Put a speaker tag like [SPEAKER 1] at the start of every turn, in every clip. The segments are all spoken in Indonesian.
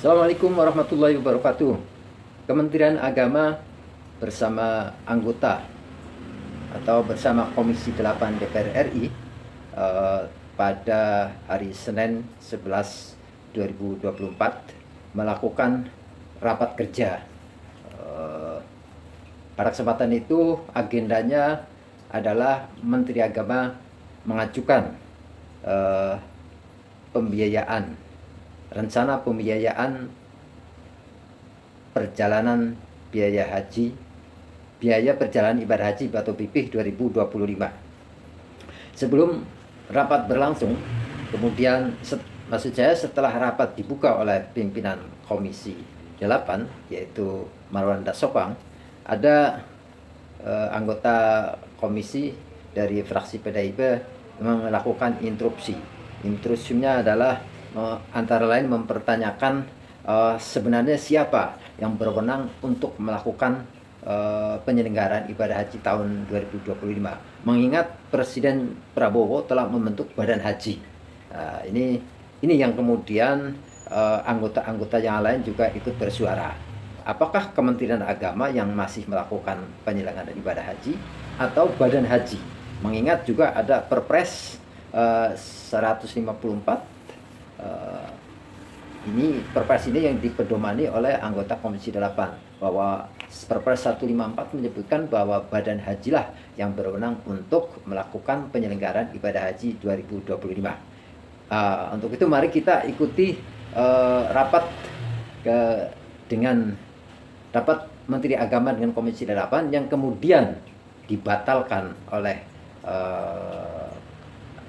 [SPEAKER 1] Assalamualaikum warahmatullahi wabarakatuh. Kementerian Agama bersama anggota atau bersama Komisi 8 DPR RI pada hari Senin 11 2024 melakukan rapat kerja. Pada kesempatan itu agendanya adalah Menteri Agama mengajukan rencana pembiayaan perjalanan biaya perjalanan ibadah haji atau BPIH 2025. Sebelum rapat berlangsung, kemudian setelah rapat dibuka oleh pimpinan Komisi 8 yaitu Marwan Dasopang, ada anggota komisi dari fraksi PDIP melakukan interupsi. Interupsinya adalah antara lain mempertanyakan sebenarnya siapa yang berwenang untuk melakukan penyelenggaraan ibadah haji tahun 2025. Mengingat Presiden Prabowo telah membentuk Badan Haji. Ini yang kemudian anggota-anggota yang lain juga ikut bersuara. Apakah Kementerian Agama yang masih melakukan penyelenggaraan ibadah haji atau Badan Haji? Mengingat juga ada Perpres 154. Perpres ini yang dipedomani oleh anggota Komisi 8, bahwa Perpres 154 menyebutkan bahwa Badan Hajilah yang berwenang untuk melakukan penyelenggaraan ibadah haji 2025. Untuk itu mari kita ikuti rapat Menteri Agama dengan Komisi 8 yang kemudian dibatalkan oleh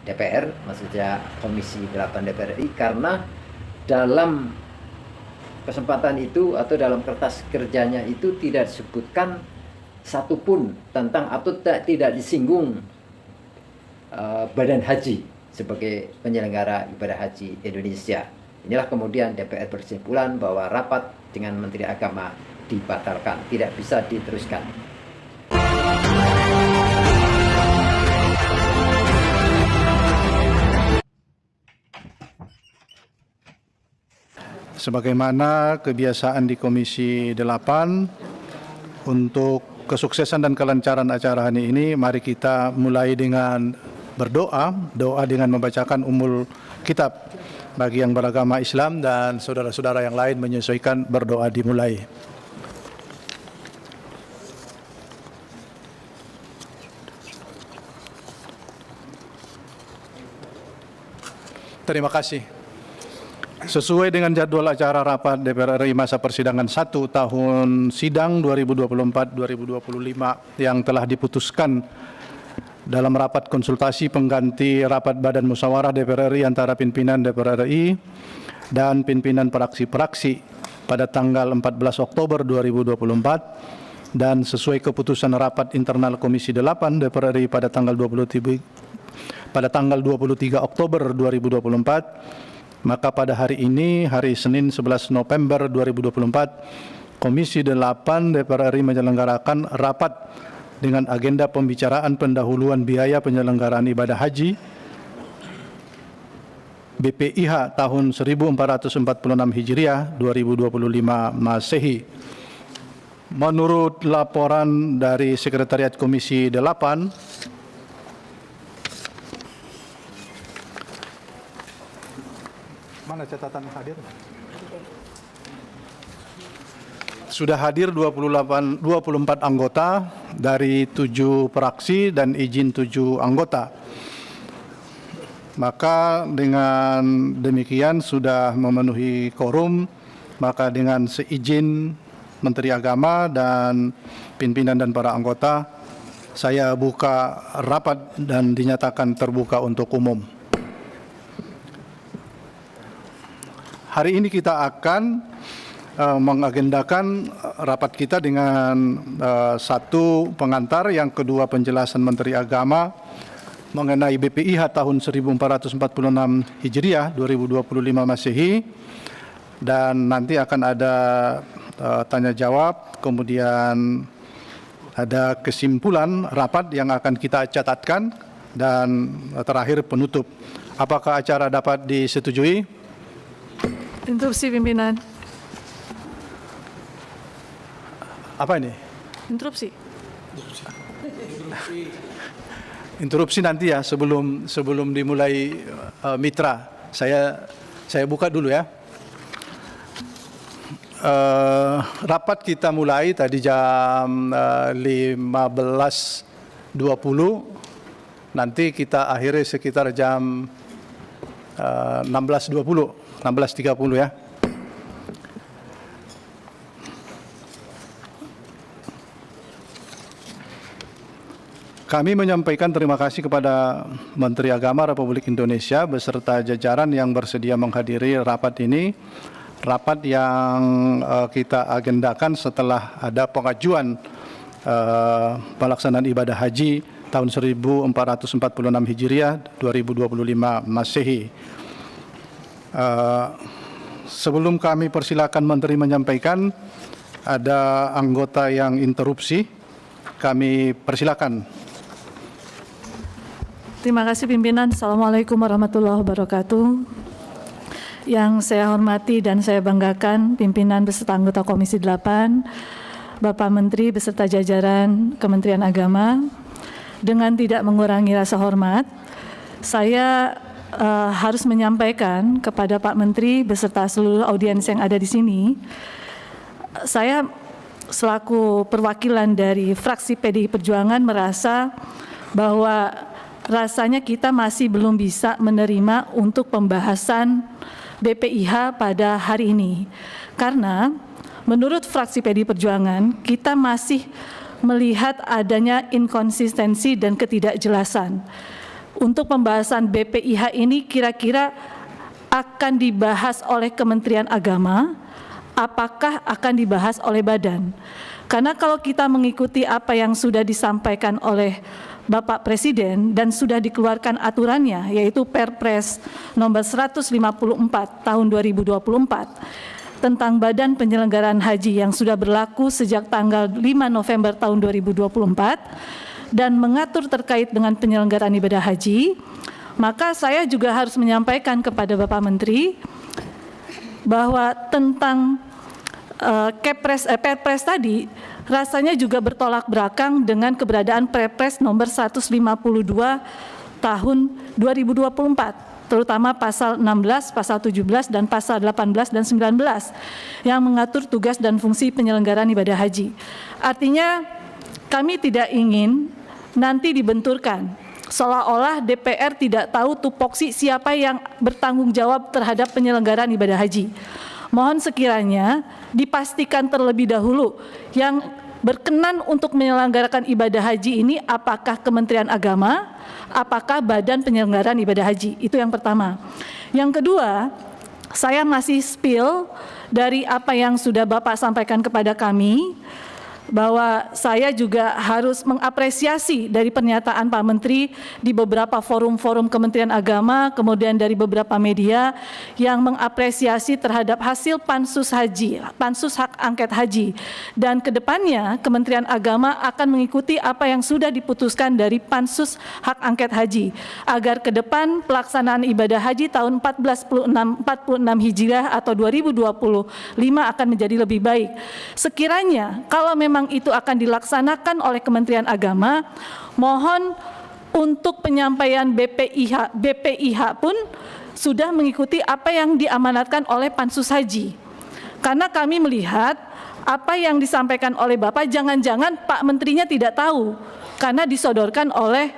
[SPEAKER 1] DPR, maksudnya Komisi 8 DPR RI, karena dalam kesempatan itu atau dalam kertas kerjanya itu tidak disebutkan satupun tentang atau tidak disinggung Badan Haji sebagai penyelenggara ibadah haji Indonesia. Inilah kemudian DPR berkesimpulan bahwa rapat dengan Menteri Agama dibatalkan, tidak bisa diteruskan.
[SPEAKER 2] Sebagaimana kebiasaan di Komisi 8, untuk kesuksesan dan kelancaran acara hari ini, mari kita mulai dengan berdoa, doa dengan membacakan Ummul Kitab bagi yang beragama Islam, dan saudara-saudara yang lain menyesuaikan berdoa dimulai. Terima kasih. Sesuai dengan jadwal acara rapat DPR RI masa persidangan 1 tahun sidang 2024-2025 yang telah diputuskan dalam rapat konsultasi pengganti rapat Badan Musyawarah DPR RI antara pimpinan DPR RI dan pimpinan praksi-praksi pada tanggal 14 Oktober 2024 dan sesuai keputusan rapat internal Komisi 8 DPR RI pada tanggal 23 Oktober 2024, maka pada hari ini, hari Senin 11 November 2024, Komisi 8 DPR RI menyelenggarakan rapat dengan agenda pembicaraan pendahuluan biaya penyelenggaraan ibadah haji BPIH tahun 1446 Hijriah 2025 Masehi. Menurut laporan dari Sekretariat Komisi 8, mana catatan hadir? Sudah hadir 24 anggota dari 7 fraksi dan izin 7 anggota. Maka dengan demikian sudah memenuhi quorum, maka dengan seizin Menteri Agama dan pimpinan dan para anggota, saya buka rapat dan dinyatakan terbuka untuk umum. Hari ini kita akan mengagendakan rapat kita dengan satu pengantar, yang kedua penjelasan Menteri Agama mengenai BPIH tahun 1446 Hijriah 2025 Masehi, dan nanti akan ada tanya jawab, kemudian ada kesimpulan rapat yang akan kita catatkan, dan terakhir penutup. Apakah acara dapat disetujui?
[SPEAKER 3] Interupsi pimpinan.
[SPEAKER 2] Apa ini?
[SPEAKER 3] Interupsi.
[SPEAKER 2] Interupsi nanti ya, sebelum dimulai mitra. Saya buka dulu ya. Rapat kita mulai tadi jam 15.20. Nanti kita akhiri sekitar jam 16.30 ya. Kami menyampaikan terima kasih kepada Menteri Agama Republik Indonesia beserta jajaran yang bersedia menghadiri rapat ini. Rapat yang kita agendakan setelah ada pengajuan pelaksanaan ibadah haji tahun 1446 Hijriah 2025 Masehi. Sebelum kami persilakan Menteri menyampaikan, ada anggota yang interupsi. Kami persilakan.
[SPEAKER 3] Terima kasih pimpinan. Assalamualaikum warahmatullahi wabarakatuh. Yang saya hormati dan saya banggakan pimpinan beserta anggota Komisi 8, Bapak Menteri beserta jajaran Kementerian Agama. Dengan tidak mengurangi rasa hormat, saya harus menyampaikan kepada Pak Menteri beserta seluruh audiens yang ada di sini, saya selaku perwakilan dari fraksi PDI Perjuangan merasa bahwa rasanya kita masih belum bisa menerima untuk pembahasan BPIH pada hari ini. Karena menurut fraksi PDI Perjuangan, kita masih melihat adanya inkonsistensi dan ketidakjelasan. Untuk pembahasan BPIH ini kira-kira akan dibahas oleh Kementerian Agama, apakah akan dibahas oleh Badan? Karena kalau kita mengikuti apa yang sudah disampaikan oleh Bapak Presiden dan sudah dikeluarkan aturannya, yaitu Perpres nomor 154 tahun 2024 tentang Badan Penyelenggaraan Haji yang sudah berlaku sejak tanggal 5 November tahun 2024 dan mengatur terkait dengan penyelenggaraan ibadah haji, maka saya juga harus menyampaikan kepada Bapak Menteri bahwa tentang Perpres tadi rasanya juga bertolak belakang dengan keberadaan Perpres nomor 152 tahun 2024, terutama pasal 16, pasal 17, dan pasal 18 dan 19 yang mengatur tugas dan fungsi penyelenggaraan ibadah haji. Artinya kami tidak ingin nanti dibenturkan seolah-olah DPR tidak tahu tupoksi siapa yang bertanggung jawab terhadap penyelenggaraan ibadah haji. Mohon sekiranya dipastikan terlebih dahulu yang berkenan untuk menyelenggarakan ibadah haji ini apakah Kementerian Agama, apakah Badan Penyelenggaraan Ibadah Haji. Itu yang pertama. Yang kedua, saya masih spill dari apa yang sudah Bapak sampaikan kepada kami, bahwa saya juga harus mengapresiasi dari pernyataan Pak Menteri di beberapa forum-forum Kementerian Agama, kemudian dari beberapa media yang mengapresiasi terhadap hasil pansus haji, pansus hak angket haji. Dan kedepannya Kementerian Agama akan mengikuti apa yang sudah diputuskan dari pansus hak angket haji, agar ke depan pelaksanaan ibadah haji tahun 1446 Hijriah atau 2025 akan menjadi lebih baik. Sekiranya kalau memang itu akan dilaksanakan oleh Kementerian Agama, mohon untuk penyampaian BPIH pun sudah mengikuti apa yang diamanatkan oleh Pansus Haji. Karena kami melihat apa yang disampaikan oleh Bapak, jangan-jangan Pak Menterinya tidak tahu karena disodorkan oleh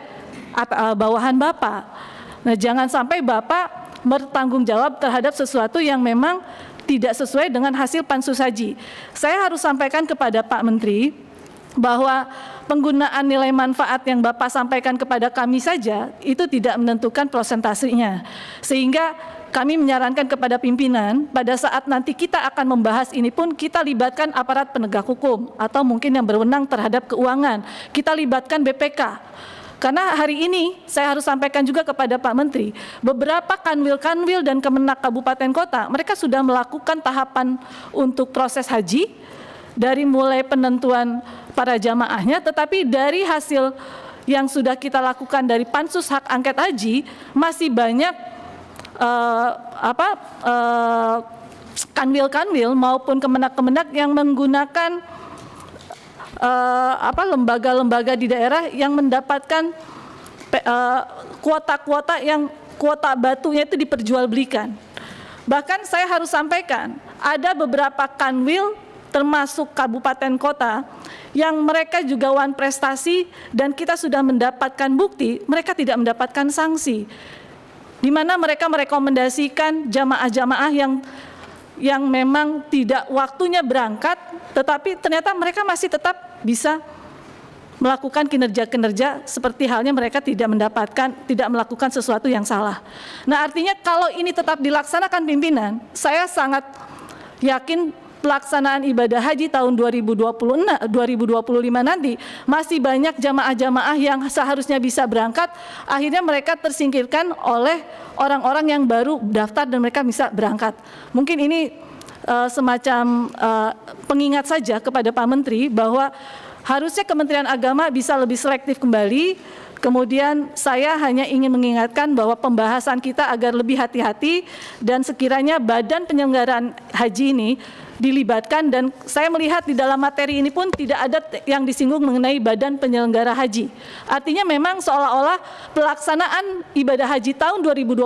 [SPEAKER 3] bawahan Bapak. Nah, jangan sampai Bapak bertanggung jawab terhadap sesuatu yang memang tidak sesuai dengan hasil pansus haji. Saya harus sampaikan kepada Pak Menteri bahwa penggunaan nilai manfaat yang Bapak sampaikan kepada kami saja itu tidak menentukan prosentasenya. Sehingga kami menyarankan kepada pimpinan pada saat nanti kita akan membahas ini pun kita libatkan aparat penegak hukum atau mungkin yang berwenang terhadap keuangan. Kita libatkan BPK. Karena hari ini saya harus sampaikan juga kepada Pak Menteri, beberapa kanwil dan Kemenak Kabupaten Kota, mereka sudah melakukan tahapan untuk proses haji, dari mulai penentuan para jamaahnya, tetapi dari hasil yang sudah kita lakukan dari Pansus Hak Angket Haji, masih banyak kanwil maupun Kemenak yang menggunakan lembaga-lembaga di daerah yang mendapatkan kuota-kuota yang kuota batunya itu diperjualbelikan. Bahkan saya harus sampaikan, ada beberapa kanwil termasuk kabupaten kota yang mereka juga wan prestasi dan kita sudah mendapatkan bukti mereka tidak mendapatkan sanksi, di mana mereka merekomendasikan jamaah-jamaah yang memang tidak waktunya berangkat, tetapi ternyata mereka masih tetap bisa melakukan kinerja-kinerja seperti halnya mereka tidak melakukan sesuatu yang salah. Nah, artinya kalau ini tetap dilaksanakan pimpinan, saya sangat yakin pelaksanaan ibadah haji tahun 2025 nanti masih banyak jamaah-jamaah yang seharusnya bisa berangkat, akhirnya mereka tersingkirkan oleh orang-orang yang baru daftar dan mereka bisa berangkat. Mungkin ini semacam pengingat saja kepada Pak Menteri bahwa harusnya Kementerian Agama bisa lebih selektif kembali. Kemudian saya hanya ingin mengingatkan bahwa pembahasan kita agar lebih hati-hati dan sekiranya badan penyelenggaraan haji ini dilibatkan, dan saya melihat di dalam materi ini pun tidak ada yang disinggung mengenai badan penyelenggara haji. Artinya memang seolah-olah pelaksanaan ibadah haji tahun 2025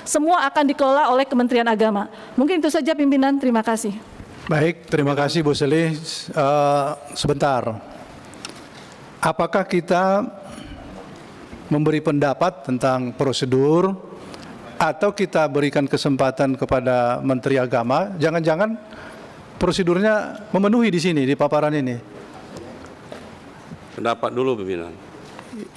[SPEAKER 3] semua akan dikelola oleh Kementerian Agama. Mungkin itu saja pimpinan, terima kasih.
[SPEAKER 2] Baik, terima kasih Bu Selih. Sebentar, apakah kita memberi pendapat tentang prosedur atau kita berikan kesempatan kepada Menteri Agama? Jangan-jangan prosedurnya memenuhi di sini, di paparan ini.
[SPEAKER 4] Pendapat dulu pimpinan.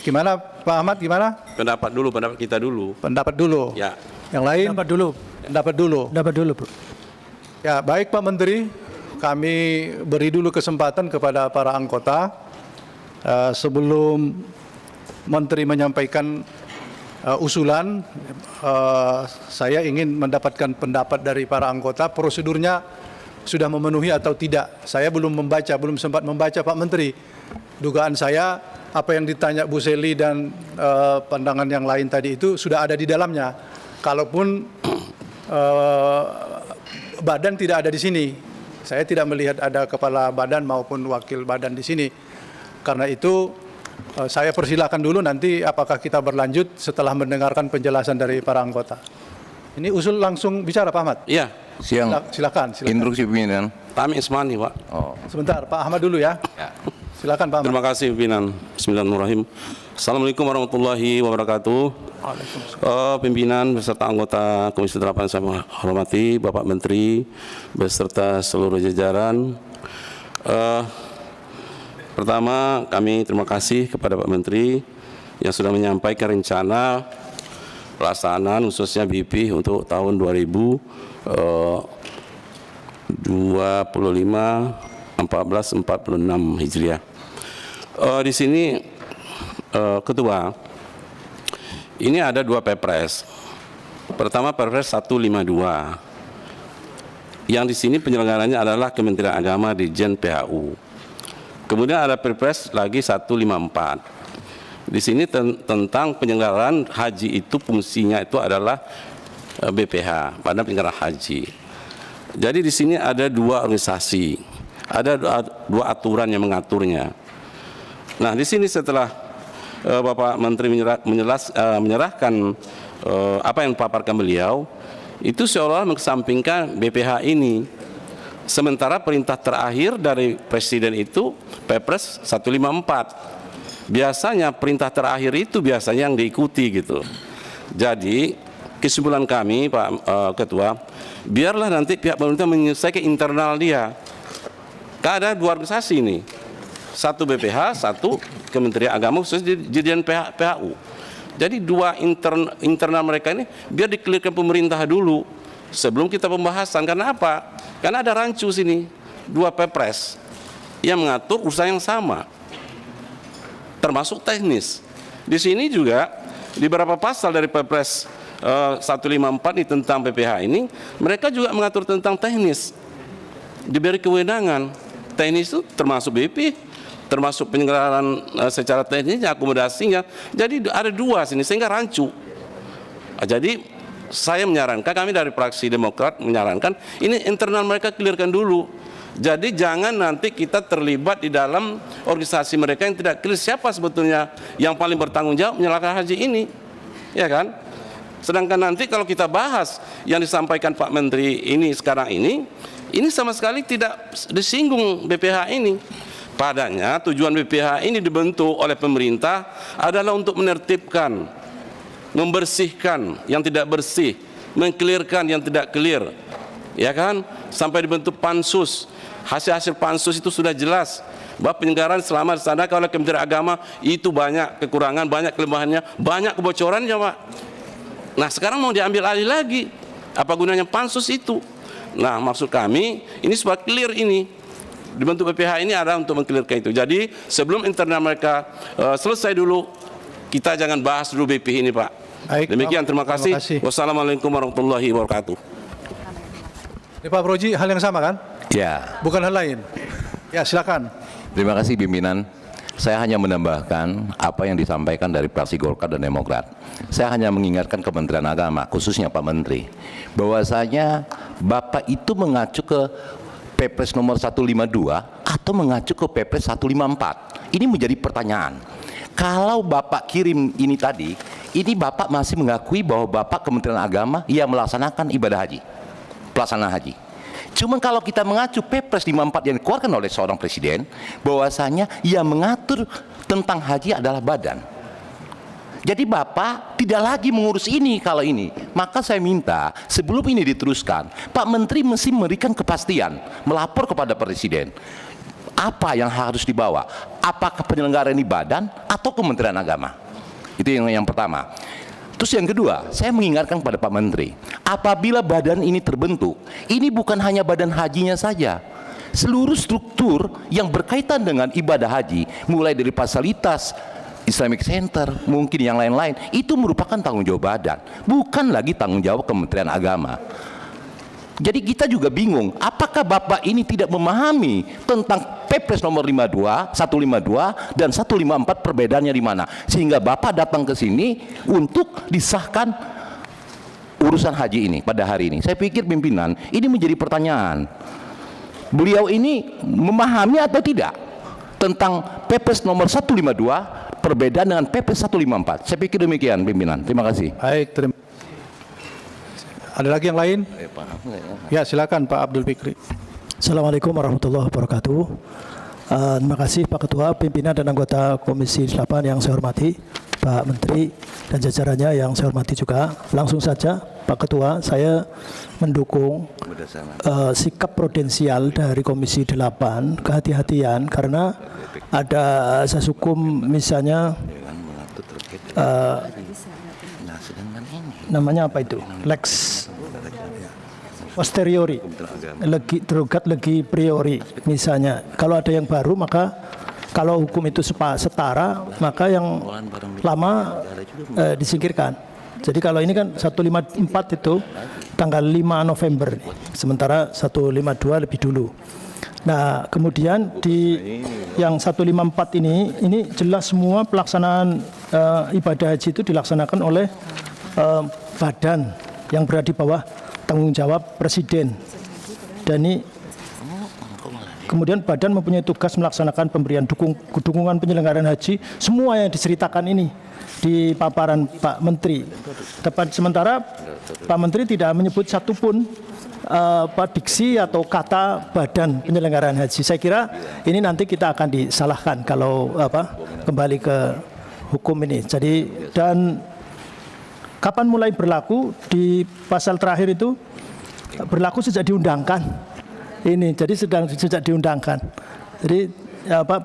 [SPEAKER 2] Gimana Pak Ahmad, gimana?
[SPEAKER 4] Pendapat kita dulu.
[SPEAKER 2] Pendapat dulu.
[SPEAKER 4] Ya.
[SPEAKER 2] Yang lain?
[SPEAKER 5] Pendapat dulu.
[SPEAKER 2] Pendapat dulu.
[SPEAKER 5] Pendapat dulu, Bu.
[SPEAKER 2] Ya, baik Pak Menteri, kami beri dulu kesempatan kepada para anggota sebelum Menteri menyampaikan usulan. Saya ingin mendapatkan pendapat dari para anggota, prosedurnya sudah memenuhi atau tidak. Saya belum sempat membaca Pak Menteri. Dugaan saya apa yang ditanya Bu Selly dan pandangan yang lain tadi itu sudah ada di dalamnya. Kalaupun badan tidak ada di sini, saya tidak melihat ada kepala badan maupun wakil badan di sini. Karena itu saya persilakan dulu, nanti apakah kita berlanjut setelah mendengarkan penjelasan dari para anggota. Ini usul langsung bicara Pak Ahmad?
[SPEAKER 4] Iya.
[SPEAKER 6] Siang.
[SPEAKER 2] Silakan.
[SPEAKER 6] Instruksi pimpinan.
[SPEAKER 4] Tami Ismani, Pak.
[SPEAKER 6] Oh.
[SPEAKER 2] Sebentar, Pak Ahmad dulu ya. Silakan Pak Ahmad.
[SPEAKER 4] Terima kasih pimpinan. Bismillahirrahmanirrahim. Assalamualaikum warahmatullahi wabarakatuh. Pimpinan beserta anggota Komisi 8 saya hormati, Bapak Menteri beserta seluruh jajaran. Pertama, kami terima kasih kepada Pak Menteri yang sudah menyampaikan rencana pelaksanaan khususnya BP untuk tahun 2025-1446 Hijriah. Di sini Ketua, ini ada dua Perpres. Pertama Perpres 152. Yang di sini penyelenggaranya adalah Kementerian Agama Dirjen PHU. Kemudian ada Perpres lagi 154. Di sini tentang penyelenggaraan haji itu fungsinya itu adalah BPH, Badan Penyelenggaraan Haji. Jadi di sini ada dua organisasi, ada dua aturan yang mengaturnya. Nah, di sini setelah Bapak Menteri menyerahkan apa yang dipaparkan beliau, itu seolah mengesampingkan BPH ini. Sementara perintah terakhir dari Presiden itu Perpres 154. Biasanya perintah terakhir itu biasanya yang diikuti gitu. Jadi kesimpulan kami Pak Ketua, biarlah nanti pihak pemerintah menyelesaikan internal dia. Kan ada dua organisasi ini, satu BPH, satu Kementerian Agama khusus Dirjen PHU. Jadi dua internal mereka ini biar dikelirkan pemerintah dulu sebelum kita pembahasan. Karena apa? Karena ada rancu sini, dua Perpres yang mengatur urusan yang sama, termasuk teknis. Di sini juga di beberapa pasal dari Perpres 154 ini tentang PPH ini, mereka juga mengatur tentang teknis. Diberi kewenangan. Teknis itu termasuk BP, termasuk penyelenggaraan secara teknisnya, akomodasinya. Jadi ada dua sini sehingga rancu. Jadi saya menyarankan, kami dari fraksi Demokrat menyarankan, ini internal mereka clearkan dulu. Jadi jangan nanti kita terlibat di dalam organisasi mereka yang tidak clear siapa sebetulnya yang paling bertanggung jawab menyalahkan haji ini, ya kan? Sedangkan nanti kalau kita bahas yang disampaikan Pak Menteri ini sekarang ini sama sekali tidak disinggung BPH ini. Padanya tujuan BPH ini dibentuk oleh pemerintah adalah untuk menertibkan, membersihkan yang tidak bersih, mengklirkan yang tidak clear, ya kan? Sampai dibentuk pansus. Hasil-hasil pansus itu sudah jelas bahwa penyelenggaraan selama dilaksanakan oleh Kementerian Agama itu banyak kekurangan, banyak kelemahannya, banyak kebocorannya, Pak. Nah, sekarang mau diambil alih lagi. Apa gunanya pansus itu? Nah, maksud kami ini supaya clear ini. Dibentuk BPH ini adalah untuk mengklirkan itu. Jadi, sebelum internal mereka selesai dulu, kita jangan bahas dulu BP ini, Pak.
[SPEAKER 2] Baik,
[SPEAKER 4] Demikian, terima kasih.
[SPEAKER 2] kasih.
[SPEAKER 4] Wassalamualaikum warahmatullahi wabarakatuh.
[SPEAKER 2] Ini Pak Proji, hal yang sama kan?
[SPEAKER 5] Ya,
[SPEAKER 2] Bukan hal lain. Ya, silakan.
[SPEAKER 5] terima kasih pimpinan. Saya hanya menambahkan apa yang disampaikan dari fraksi Golkar dan Demokrat. Saya hanya mengingatkan Kementerian Agama, khususnya Pak Menteri, bahwasanya Bapak itu mengacu ke Perpres nomor 152 atau mengacu ke Perpres 154. Ini menjadi pertanyaan. Kalau Bapak kirim ini tadi, ini Bapak masih mengakui bahwa Bapak Kementerian Agama yang melaksanakan ibadah haji, pelaksanaan haji. Cuma kalau kita mengacu Perpres 54 yang dikeluarkan oleh seorang presiden, bahwasanya yang mengatur tentang haji adalah badan. Jadi Bapak tidak lagi mengurus ini kalau ini. Maka saya minta sebelum ini diteruskan, Pak Menteri mesti memberikan kepastian, melapor kepada presiden. Apa yang harus dibawa? Apakah penyelenggaraan ini badan atau Kementerian Agama? Itu yang pertama. Terus yang kedua, saya mengingatkan kepada Pak Menteri, apabila badan ini terbentuk, ini bukan hanya badan hajinya saja. Seluruh struktur yang berkaitan dengan ibadah haji, mulai dari fasilitas, Islamic Center, mungkin yang lain-lain, itu merupakan tanggung jawab badan, bukan lagi tanggung jawab Kementerian Agama. Jadi kita juga bingung, apakah Bapak ini tidak memahami tentang Perpres nomor 152 dan 154 perbedaannya di mana, sehingga Bapak datang ke sini untuk disahkan urusan haji ini pada hari ini. Saya pikir pimpinan, ini menjadi pertanyaan. Beliau ini memahami atau tidak tentang Perpres nomor 152 perbedaan dengan Perpres 154. Saya pikir demikian pimpinan. Terima kasih.
[SPEAKER 2] Baik, terima. Ada lagi yang lain? Ya, silakan Pak Abdul Fikri.
[SPEAKER 6] Assalamualaikum warahmatullahi wabarakatuh. Terima kasih Pak Ketua, pimpinan dan anggota Komisi 8 yang saya hormati, Pak Menteri dan jajarannya yang saya hormati juga. Langsung saja Pak Ketua, saya mendukung sikap prudensial dari Komisi 8, kehati-hatian karena ada asas hukum misalnya namanya apa itu? Lex posteriori, legi derogat legi priori misalnya. Kalau ada yang baru maka kalau hukum itu setara maka yang lama disingkirkan. Jadi kalau ini kan 154 itu tanggal 5 November, sementara 152 lebih dulu. Nah, kemudian di yang 154 ini jelas semua pelaksanaan ibadah haji itu dilaksanakan oleh badan yang berada di bawah tanggung jawab presiden. Dan ini kemudian badan mempunyai tugas melaksanakan pemberian dukungan penyelenggaraan haji, semua yang diceritakan ini di paparan Pak Menteri. Sementara Pak Menteri tidak menyebut satupun diksi atau kata badan penyelenggaraan haji. Saya kira ini nanti kita akan disalahkan kalau kembali ke hukum ini. Jadi dan kapan mulai berlaku di pasal terakhir itu berlaku sejak diundangkan. Ini jadi sejak diundangkan. Jadi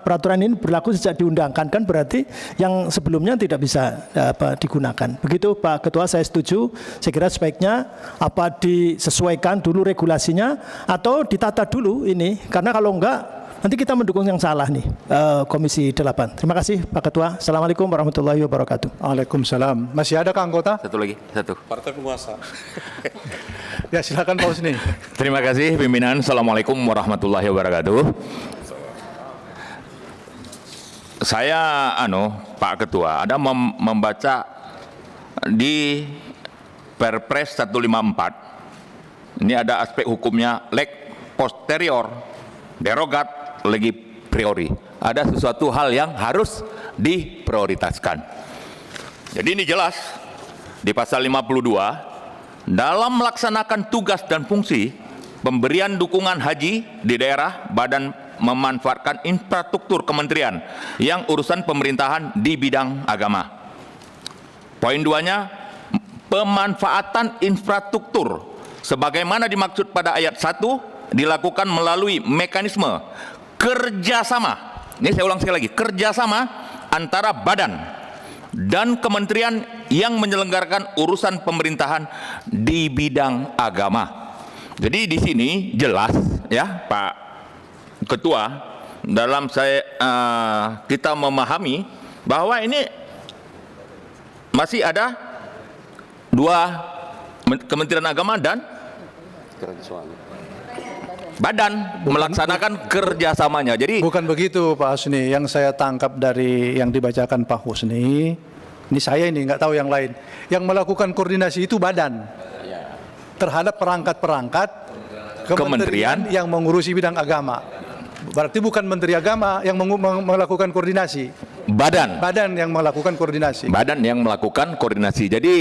[SPEAKER 6] peraturan ini berlaku sejak diundangkan, kan berarti yang sebelumnya tidak bisa digunakan. Begitu Pak Ketua, saya setuju. Saya kira sebaiknya disesuaikan dulu regulasinya atau ditata dulu ini, karena kalau enggak nanti kita mendukung yang salah nih, Komisi 8. Terima kasih Pak Ketua. Assalamualaikum warahmatullahi wabarakatuh.
[SPEAKER 2] Waalaikumsalam. Masih ada anggota?
[SPEAKER 5] Satu lagi, satu.
[SPEAKER 4] Partai penguasa.
[SPEAKER 2] Ya, silakan Pak Husni.
[SPEAKER 7] Terima kasih pimpinan. Assalamualaikum warahmatullahi wabarakatuh. Saya, Pak Ketua, ada membaca di Perpres 154, ini ada aspek hukumnya leg posterior, derogat legi priori. Ada sesuatu hal yang harus diprioritaskan. Jadi ini jelas di pasal 52, dalam melaksanakan tugas dan fungsi pemberian dukungan haji di daerah, badan memanfaatkan infrastruktur kementerian yang urusan pemerintahan di bidang agama. Poin 2-nya, pemanfaatan infrastruktur sebagaimana dimaksud pada ayat 1 dilakukan melalui mekanisme kerjasama. Ini saya ulang sekali lagi, kerjasama antara badan dan kementerian yang menyelenggarakan urusan pemerintahan di bidang agama. Jadi di sini jelas ya Pak Ketua, dalam kita memahami bahwa ini masih ada dua Kementerian Agama dan badan melaksanakan kerjasamanya. Jadi
[SPEAKER 2] Bukan begitu Pak Husni, yang saya tangkap dari yang dibacakan Pak Husni, ini saya ini nggak tahu yang lain, yang melakukan koordinasi itu badan terhadap perangkat-perangkat kementerian yang mengurusi bidang agama. Berarti bukan Menteri Agama yang melakukan koordinasi. Badan yang melakukan koordinasi.
[SPEAKER 7] badan yang melakukan koordinasi. Jadi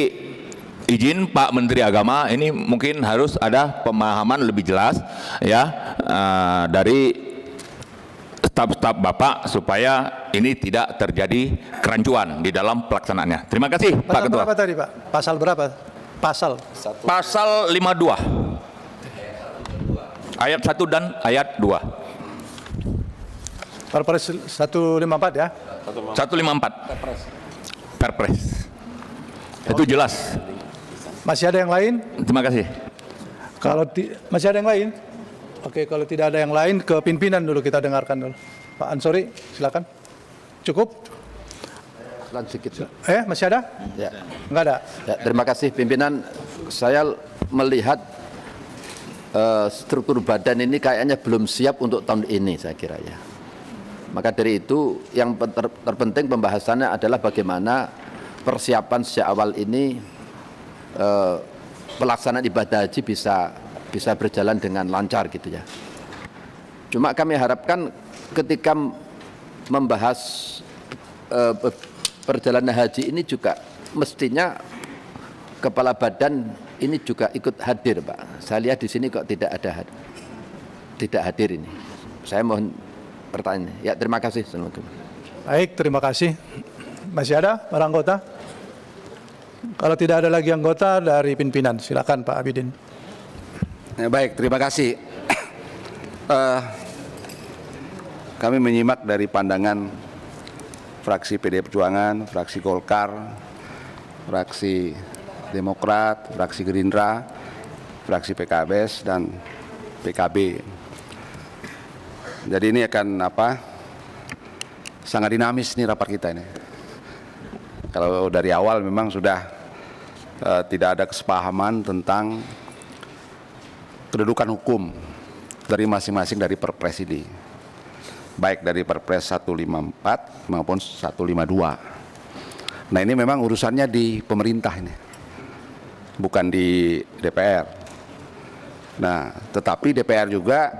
[SPEAKER 7] izin Pak Menteri Agama, ini mungkin harus ada pemahaman lebih jelas ya dari staf-staf Bapak supaya ini tidak terjadi kerancuan di dalam pelaksanaannya. Terima kasih Pak
[SPEAKER 2] Pasal
[SPEAKER 7] Ketua.
[SPEAKER 2] berapa tadi Pak? Pasal berapa?
[SPEAKER 7] Pasal 52 ayat 1 dan ayat 2.
[SPEAKER 2] Perpres 154 ya?
[SPEAKER 7] 154 Perpres. Itu jelas.
[SPEAKER 2] Masih ada yang lain?
[SPEAKER 7] Terima kasih.
[SPEAKER 2] Masih ada yang lain? Oke, kalau tidak ada yang lain, ke pimpinan dulu kita dengarkan dulu. Pak Ansori, silakan. Cukup?
[SPEAKER 1] Sedikit.
[SPEAKER 2] Masih ada?
[SPEAKER 1] Ya.
[SPEAKER 2] Enggak ada?
[SPEAKER 1] Ya, terima kasih pimpinan. Saya melihat struktur badan ini kayaknya belum siap untuk tahun ini, saya kira ya. Maka dari itu yang terpenting pembahasannya adalah bagaimana persiapan sejak awal ini pelaksanaan ibadah haji bisa berjalan dengan lancar gitu ya. Cuma kami harapkan ketika membahas perjalanan haji ini juga mestinya kepala badan ini juga ikut hadir, Pak. Saya lihat di sini kok tidak hadir ini. Saya mohon pertanyaan. Ya, terima kasih.
[SPEAKER 2] Baik, terima kasih. Masih ada para anggota? Kalau tidak ada lagi anggota dari pimpinan, silakan Pak Abidin.
[SPEAKER 8] Ya, baik, terima kasih. Kami menyimak dari pandangan fraksi PD Perjuangan, fraksi Golkar, fraksi Demokrat, fraksi Gerindra, fraksi PKS dan PKB. Jadi ini akan sangat dinamis nih rapat kita ini. Kalau dari awal memang sudah tidak ada kesepahaman tentang kedudukan hukum dari masing-masing dari Perpres ini, baik dari Perpres 154 maupun 152. Nah ini memang urusannya di pemerintah ini, bukan di DPR. Nah tetapi DPR juga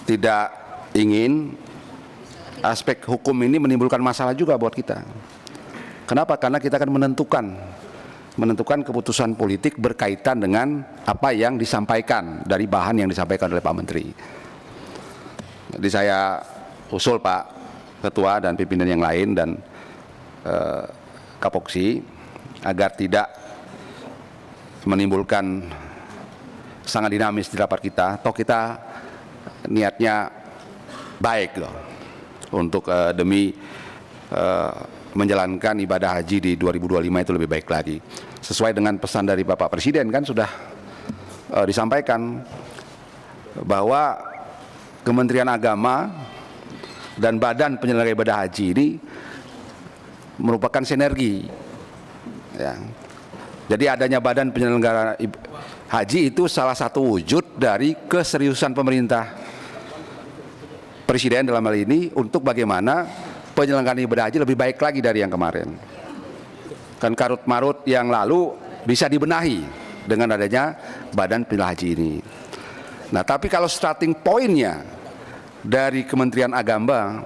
[SPEAKER 8] tidak ingin aspek hukum ini menimbulkan masalah juga buat kita. Kenapa? Karena kita akan menentukan keputusan politik berkaitan dengan apa yang disampaikan dari bahan yang disampaikan oleh Pak Menteri. Jadi saya usul Pak Ketua dan pimpinan yang lain dan Kapoksi agar tidak menimbulkan sangat dinamis di rapat kita. Toh kita niatnya baik loh untuk demi menjalankan ibadah haji di 2025 itu lebih baik lagi. Sesuai dengan pesan dari Bapak Presiden kan sudah disampaikan bahwa Kementerian Agama dan Badan Penyelenggara Ibadah Haji ini merupakan sinergi. Ya. Jadi adanya Badan Penyelenggara Haji itu salah satu wujud dari keseriusan pemerintah Presiden dalam hal ini untuk bagaimana penyelenggaraan ibadah haji lebih baik lagi dari yang kemarin. Kan karut marut yang lalu bisa dibenahi dengan adanya Badan Penyelenggara Haji ini. Nah, tapi kalau starting pointnya dari Kementerian Agama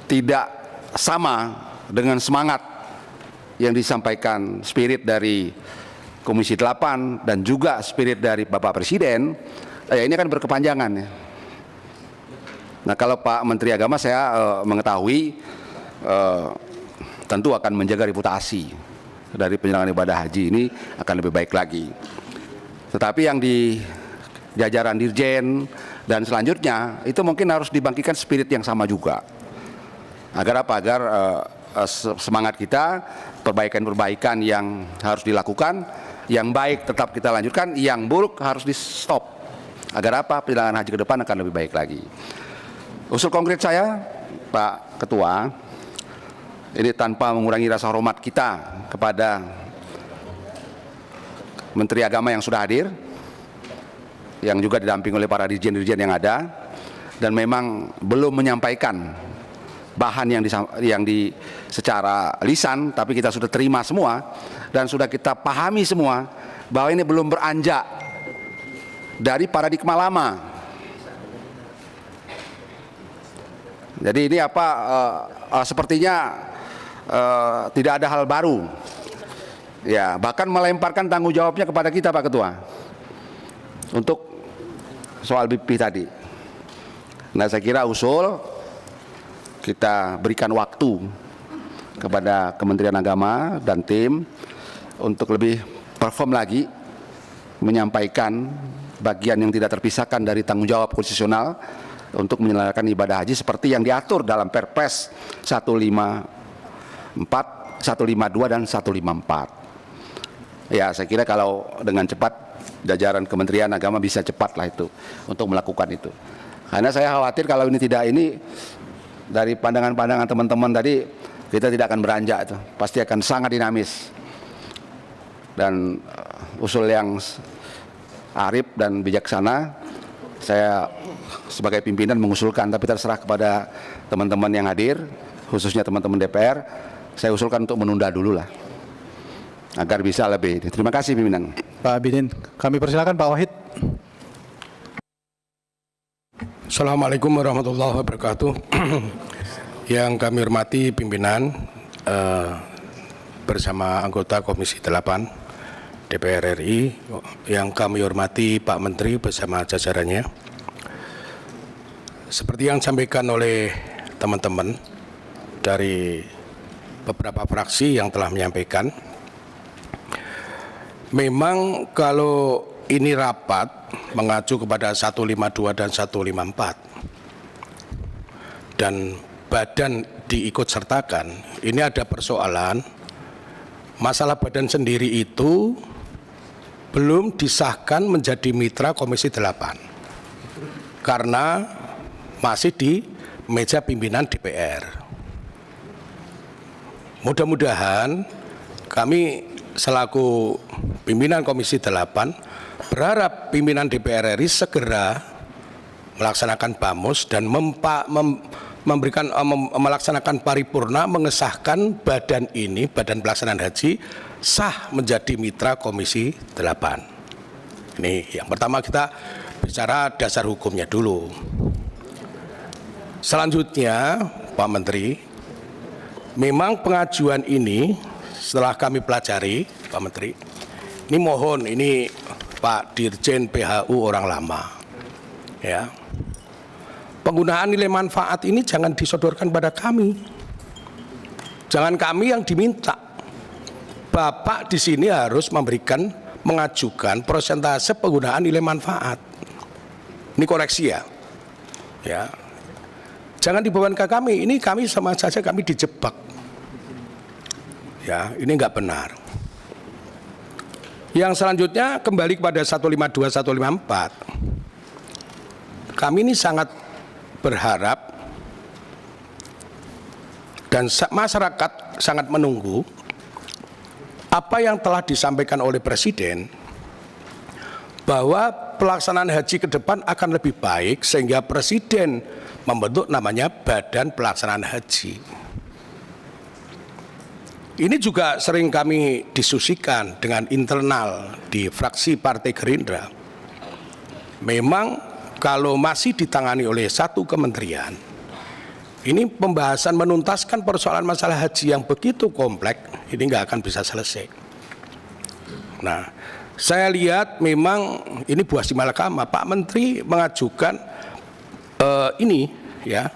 [SPEAKER 8] tidak sama dengan semangat yang disampaikan spirit dari Komisi 8 dan juga spirit dari Bapak Presiden, ya ini akan berkepanjangan ya. Nah, kalau Pak Menteri Agama saya mengetahui tentu akan menjaga reputasi dari penyelenggaraan ibadah haji ini akan lebih baik lagi. Tetapi yang di jajaran Dirjen dan selanjutnya itu mungkin harus dibangkitkan spirit yang sama juga. Agar apa? Agar semangat kita, perbaikan-perbaikan yang harus dilakukan, yang baik tetap kita lanjutkan, yang buruk harus di stop. Agar apa? Penyelenggaraan haji ke depan akan lebih baik lagi. Usul konkret saya, Pak Ketua, ini tanpa mengurangi rasa hormat kita kepada Menteri Agama yang sudah hadir, yang juga didampingi oleh para dirjen-dirjen yang ada, dan memang belum menyampaikan bahan yang secara lisan, tapi kita sudah terima semua dan sudah kita pahami semua bahwa ini belum beranjak dari paradigma lama. Jadi ini sepertinya tidak ada hal baru. Ya, bahkan melemparkan tanggung jawabnya kepada kita, Pak Ketua, untuk soal BP tadi. Nah, saya kira usul kita berikan waktu kepada Kementerian Agama dan tim untuk lebih perform lagi menyampaikan bagian yang tidak terpisahkan dari tanggung jawab konstitusional untuk menyelenggarakan ibadah haji seperti yang diatur dalam Perpres 152 dan 154. Ya, saya kira kalau dengan cepat jajaran Kementerian Agama bisa cepatlah itu untuk melakukan itu. Karena saya khawatir kalau ini tidak dari pandangan-pandangan teman-teman tadi, kita tidak akan beranjak itu. Pasti akan sangat dinamis. Dan usul yang arif dan bijaksana, saya sebagai pimpinan mengusulkan, tapi terserah kepada teman-teman yang hadir, khususnya teman-teman DPR, saya usulkan untuk menunda dulu lah, agar bisa lebih. Terima kasih pimpinan.
[SPEAKER 2] Pak Abidin, kami persilakan Pak Wahid.
[SPEAKER 9] Assalamualaikum warahmatullahi wabarakatuh. Yang kami hormati pimpinan bersama anggota Komisi 8 DPR RI, yang kami hormati Pak Menteri bersama jajarannya. Seperti yang disampaikan oleh teman-teman dari beberapa fraksi yang telah menyampaikan, memang kalau ini rapat mengacu kepada 152 dan 154 dan badan diikut sertakan, ini ada persoalan masalah badan sendiri itu belum disahkan menjadi mitra Komisi 8 karena masih di meja pimpinan DPR. Mudah-mudahan kami selaku pimpinan Komisi 8 berharap pimpinan DPR RI segera melaksanakan BAMUS dan melaksanakan paripurna mengesahkan badan ini, Badan Pelaksanaan Haji, sah menjadi mitra Komisi 8. Ini yang pertama, kita bicara dasar hukumnya dulu. Selanjutnya, Pak Menteri, memang pengajuan ini setelah kami pelajari, Pak Menteri, ini mohon, ini Pak Dirjen PHU orang lama, ya, penggunaan nilai manfaat ini jangan disodorkan pada kami, jangan kami yang diminta. Bapak di sini harus mengajukan persentase penggunaan nilai manfaat. Ini koreksi ya, ya. Jangan dibebankan ke kami, ini kami sama saja kami dijebak. Ya, ini enggak benar. Yang selanjutnya kembali kepada 152, 154. Kami ini sangat berharap dan masyarakat sangat menunggu apa yang telah disampaikan oleh Presiden, bahwa pelaksanaan haji ke depan akan lebih baik sehingga Presiden membentuk namanya Badan Pelaksanaan Haji. ini juga sering kami diskusikan dengan internal di fraksi Partai Gerindra. Memang kalau masih ditangani oleh satu kementerian, ini pembahasan menuntaskan persoalan masalah haji yang begitu kompleks, ini nggak akan bisa selesai. Nah, saya lihat memang ini buah si malakama. Pak Menteri mengajukan ini ya,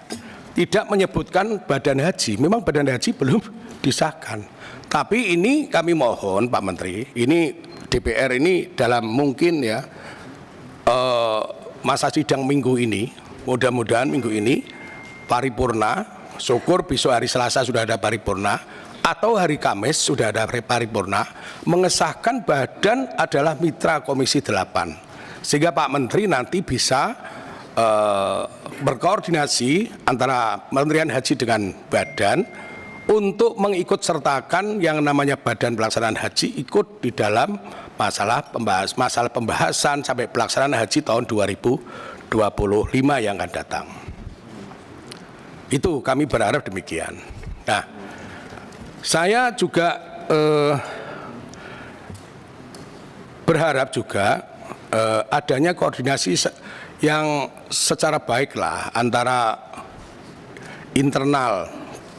[SPEAKER 9] tidak menyebutkan badan haji. Memang badan haji belum disahkan. Tapi ini kami mohon Pak Menteri, ini DPR ini dalam mungkin ya masa sidang minggu ini, mudah-mudahan minggu ini paripurna, syukur besok hari Selasa sudah ada paripurna, atau hari Kamis sudah ada paripurna, mengesahkan badan adalah mitra Komisi 8. Sehingga Pak Menteri nanti bisa berkoordinasi antara Kementerian Haji dengan badan untuk mengikut sertakan yang namanya Badan Pelaksanaan Haji ikut di dalam masalah pembahasan sampai pelaksanaan haji tahun 2025 yang akan datang. Itu kami berharap demikian. Nah, saya juga berharap juga adanya koordinasi yang secara baiklah antara internal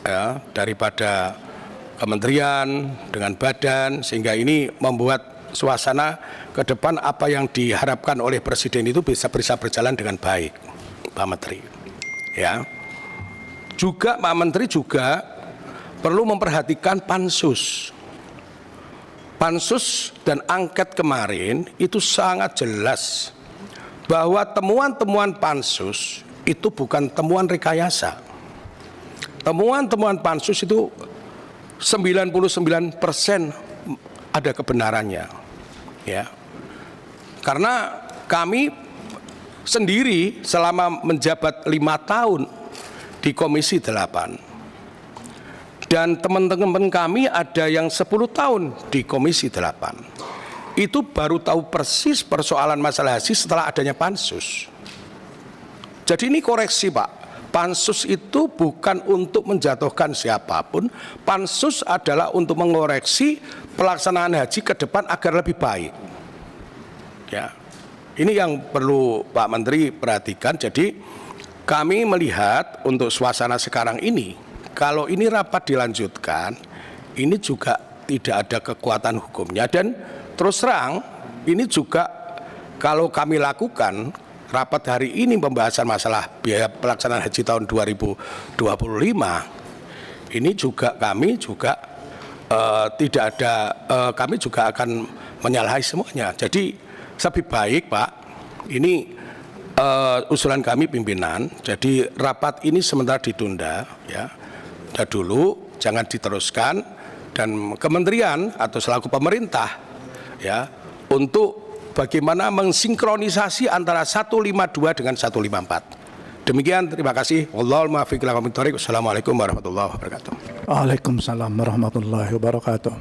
[SPEAKER 9] ya, daripada kementerian dengan badan, sehingga ini membuat suasana ke depan apa yang diharapkan oleh Presiden itu bisa berjalan dengan baik, Pak Menteri. Ya, juga Pak Menteri juga perlu memperhatikan pansus. Pansus dan angket kemarin itu sangat jelas bahwa temuan-temuan pansus itu bukan temuan rekayasa. Temuan-temuan pansus itu 99% ada kebenarannya. Ya. Karena kami sendiri selama menjabat 5 tahun di Komisi 8 dan teman-teman kami ada yang 10 tahun di Komisi 8, itu baru tahu persis persoalan masalah haji setelah adanya pansus. Jadi ini koreksi Pak, pansus itu bukan untuk menjatuhkan siapapun, pansus adalah untuk mengoreksi pelaksanaan haji ke depan agar lebih baik. Ya, ini yang perlu Pak Menteri perhatikan. Jadi kami melihat untuk suasana sekarang ini, kalau ini rapat dilanjutkan, ini juga tidak ada kekuatan hukumnya. Dan terus terang, ini juga kalau kami lakukan rapat hari ini pembahasan masalah biaya pelaksanaan haji tahun 2025, ini juga kami juga tidak ada, kami juga akan menyalahi semuanya. Jadi lebih baik Pak, ini usulan kami pimpinan, jadi rapat ini sementara ditunda ya. Dulu jangan diteruskan, dan kementerian atau selaku pemerintah ya untuk bagaimana mensinkronisasi antara 152 dengan 154. Demikian, terima kasih. Wallahul muwaffiq ila aqwamit thoriq. Wassalamualaikum warahmatullahi wabarakatuh.
[SPEAKER 2] Waalaikumsalam warahmatullahi wabarakatuh.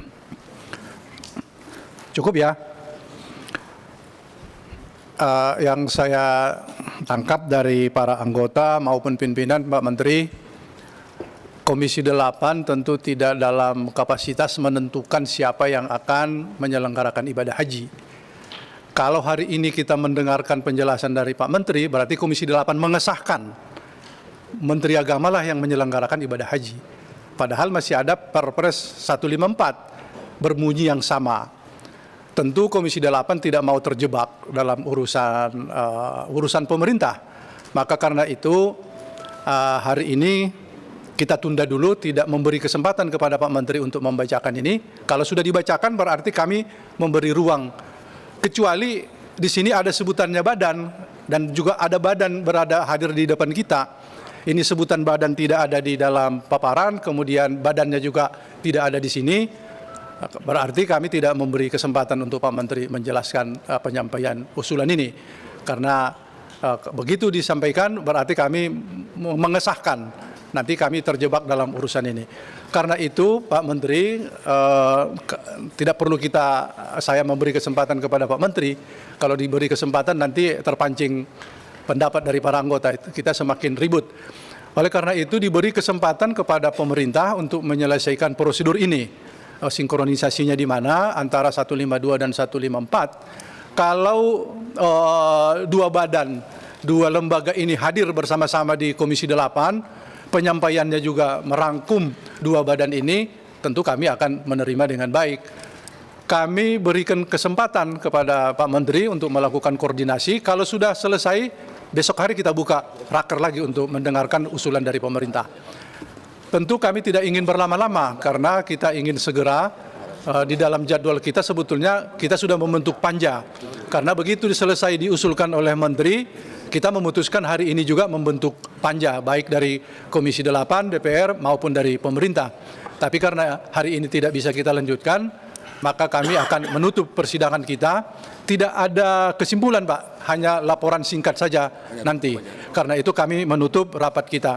[SPEAKER 2] Cukup ya. Yang saya tangkap dari para anggota maupun pimpinan Pak Menteri, Komisi 8 tentu tidak dalam kapasitas menentukan siapa yang akan menyelenggarakan ibadah haji. Kalau hari ini kita mendengarkan penjelasan dari Pak Menteri, berarti Komisi 8 mengesahkan Menteri Agama lah yang menyelenggarakan ibadah haji. Padahal masih ada Perpres 154 berbunyi yang sama. Tentu Komisi 8 tidak mau terjebak dalam urusan pemerintah. Maka karena itu hari ini kita tunda dulu, tidak memberi kesempatan kepada Pak Menteri untuk membacakan ini. Kalau sudah dibacakan berarti kami memberi ruang. Kecuali di sini ada sebutannya badan, dan juga ada badan hadir di depan kita. Ini sebutan badan tidak ada di dalam paparan, kemudian badannya juga tidak ada di sini. Berarti kami tidak memberi kesempatan untuk Pak Menteri menjelaskan penyampaian usulan ini. Karena begitu disampaikan berarti kami mengesahkan. Nanti kami terjebak dalam urusan ini. Karena itu Pak Menteri, tidak perlu saya memberi kesempatan kepada Pak Menteri. Kalau diberi kesempatan nanti terpancing pendapat dari para anggota, kita semakin ribut. Oleh karena itu diberi kesempatan kepada pemerintah untuk menyelesaikan prosedur ini. sinkronisasinya di mana antara 152 dan 154. Kalau dua lembaga ini hadir bersama-sama di Komisi 8, penyampaiannya juga merangkum dua badan ini, tentu kami akan menerima dengan baik. Kami berikan kesempatan kepada Pak Menteri untuk melakukan koordinasi. Kalau sudah selesai, besok hari kita buka raker lagi untuk mendengarkan usulan dari pemerintah. Tentu kami tidak ingin berlama-lama karena kita ingin segera di dalam jadwal kita sebetulnya kita sudah membentuk panja. Karena begitu selesai diusulkan oleh Menteri, kita memutuskan hari ini juga membentuk panja baik dari Komisi 8 DPR maupun dari pemerintah. Tapi karena hari ini tidak bisa kita lanjutkan, maka kami akan menutup persidangan kita. Tidak ada kesimpulan, Pak, hanya laporan singkat saja nanti. Karena itu kami menutup rapat kita.